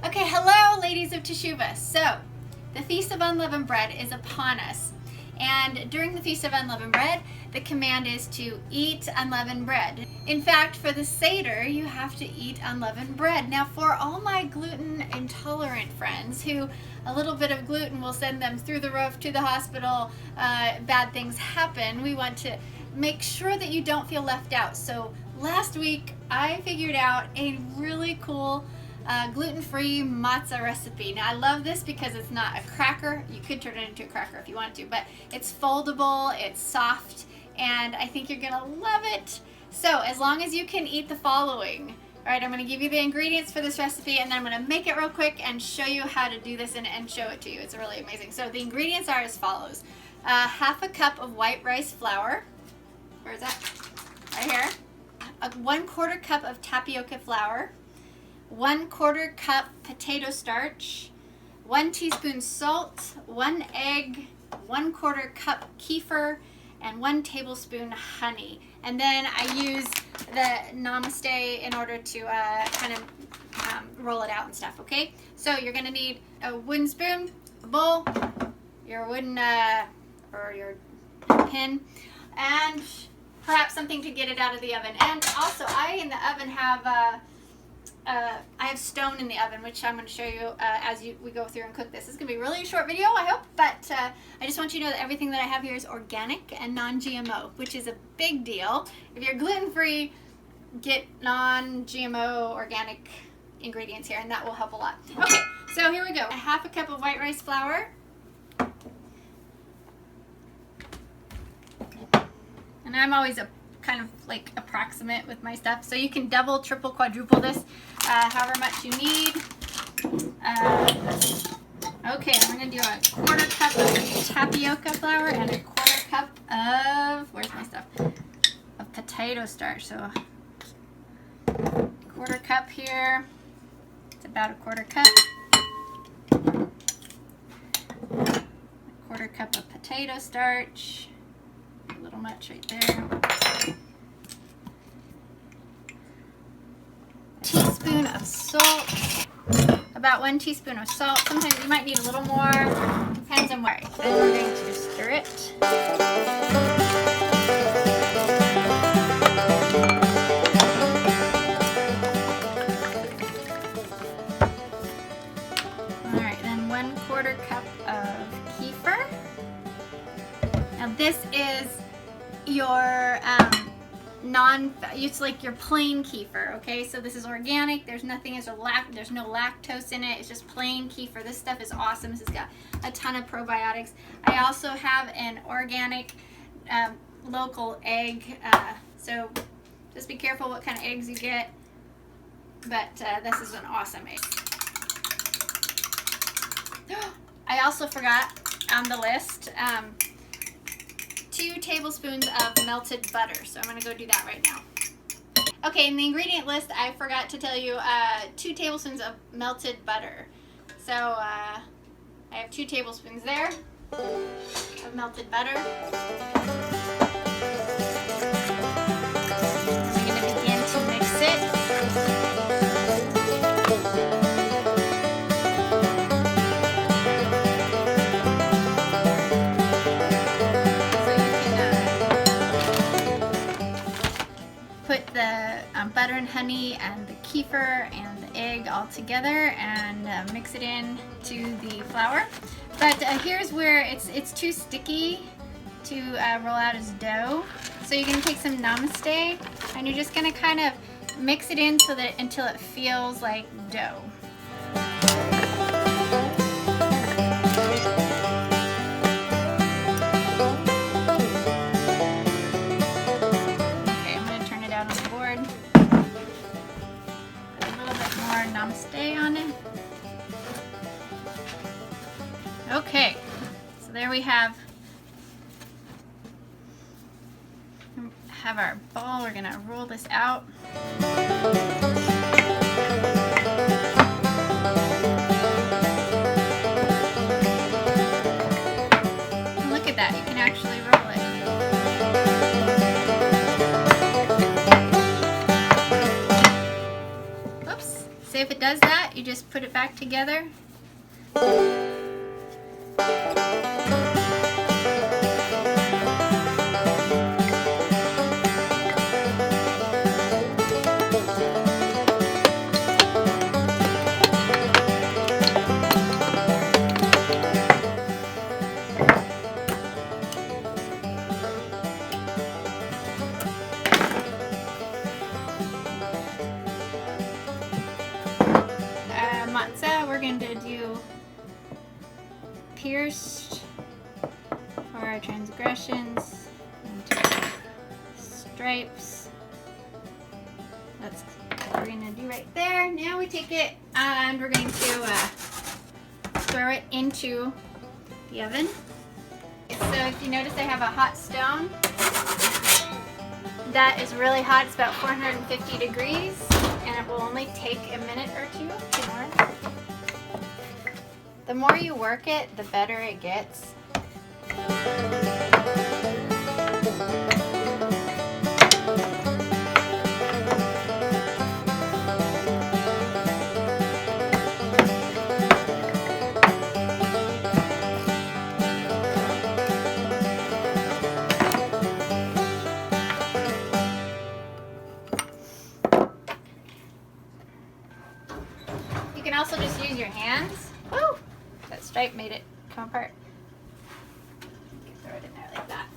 Okay, hello ladies of Teshuvah. So, the Feast of Unleavened Bread is upon us. And during the Feast of Unleavened Bread, the command is to eat unleavened bread. In fact, for the Seder, you have to eat unleavened bread. Now, for all my gluten intolerant friends who a little bit of gluten will send them through the roof to the hospital, bad things happen, we want to make sure that you don't feel left out. So last week, I figured out a really cool gluten-free matzah recipe. Now I love this because it's not a cracker. You could turn it into a cracker if you want to, but it's foldable, it's soft, and I think you're gonna love it. So as long as you can eat the following. All right, I'm gonna give you the ingredients for this recipe, and then I'm gonna make it real quick and show you how to do this and show it to you. It's really amazing. So the ingredients are as follows. Half a cup of white rice flour. Where is that? Right here. 1/4 cup of tapioca flour. 1/4 cup potato starch, 1 teaspoon salt, 1 egg, 1/4 cup kefir, and 1 tablespoon honey. And then I use the namaste in order to kind of roll it out and stuff, okay? So you're gonna need a wooden spoon, a bowl, your wooden or your pin, and perhaps something to get it out of the oven. And also I in the oven have I have stone in the oven, which I'm going to show you as we go through and cook this. This is going to be really a short video, I hope, but I just want you to know that everything that I have here is organic and non-GMO, which is a big deal. If you're gluten-free, get non-GMO organic ingredients here, and that will help a lot. Okay, so here we go. 1/2 cup of white rice flour. And I'm always a kind of like approximate with my stuff, so you can double, triple, quadruple this however much you need. Okay, I'm gonna do a 1/4 cup of tapioca flour and a 1/4 cup of, where's my stuff, of potato starch. So 1/4 cup here. It's about a 1/4 cup. 1/4 cup of potato starch. A little much right there. Teaspoon of salt, about 1 teaspoon of salt. Sometimes you might need a little more, depends on where. Then we're going to stir it. All right, then 1/4 cup of kefir. Now this is your it's like your plain kefir, okay? So this is organic. There's nothing, there's no lactose in it. It's just plain kefir. This stuff is awesome. This has got a ton of probiotics. I also have an organic local egg. So just be careful what kind of eggs you get. But this is an awesome egg. I also forgot on the list 2 tablespoons of melted butter. So I'm going to go do that right now. Okay, in the ingredient list, I forgot to tell you 2 tablespoons of melted butter. So I have 2 tablespoons there of melted butter. I'm going to begin to mix it. Put the butter and honey and the kefir and the egg all together and mix it in to the flour. But here's where it's too sticky to roll out as dough. So you're going to take some namaste and you're just going to kind of mix it in so that until it feels like dough. Namaste on it. Okay, so there we have our ball. We're gonna roll this out. And look at that, you can actually roll it. Whoops. See if it does that? You just just put it back together. Matzah, we're going to do pierced for our transgressions, and stripes. That's what we're going to do right there. Now we take it and we're going to throw it into the oven. So if you notice I have a hot stone. That is really hot. It's about 450 degrees. And it will only take a minute or two to warm. The more you work it, the better it gets. You can also just use your hands. Woo! That stripe made it come apart. You can throw it in there like that.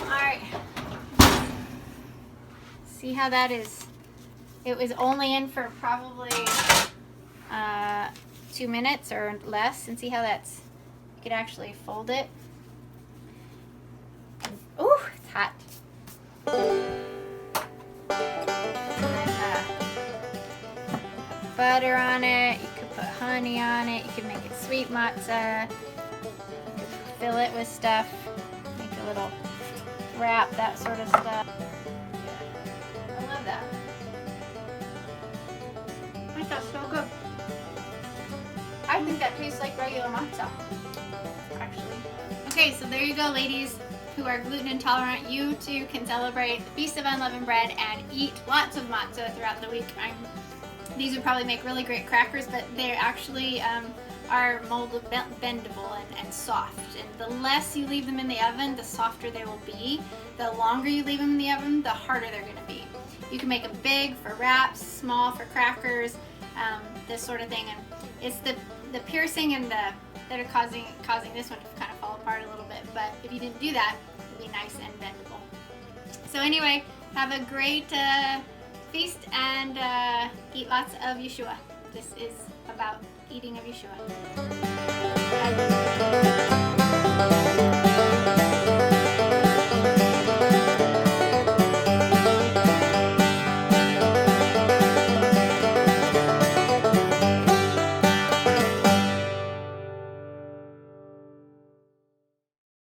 Alright. See how that is? It was only in for probably 2 minutes or less. And see how that's, you could actually fold it. Ooh, it's hot. Butter on it. You could put honey on it. You could make it sweet matzah. You could fill it with stuff. Make a little wrap, that sort of stuff. Yeah. I love that. I think that's so good. I think that tastes like regular matzah, actually. Okay, so there you go, ladies who are gluten intolerant. You too can celebrate the Feast of Unleavened Bread and eat lots of matzah throughout the week. These would probably make really great crackers, but they actually are molded, bendable, and soft. And the less you leave them in the oven, the softer they will be. The longer you leave them in the oven, the harder they're going to be. You can make them big for wraps, small for crackers, this sort of thing. And it's the piercing and that are causing this one to kind of fall apart a little bit. But if you didn't do that, it would be nice and bendable. So anyway, have a great feast and eat lots of Yahshua. This is about eating of Yahshua.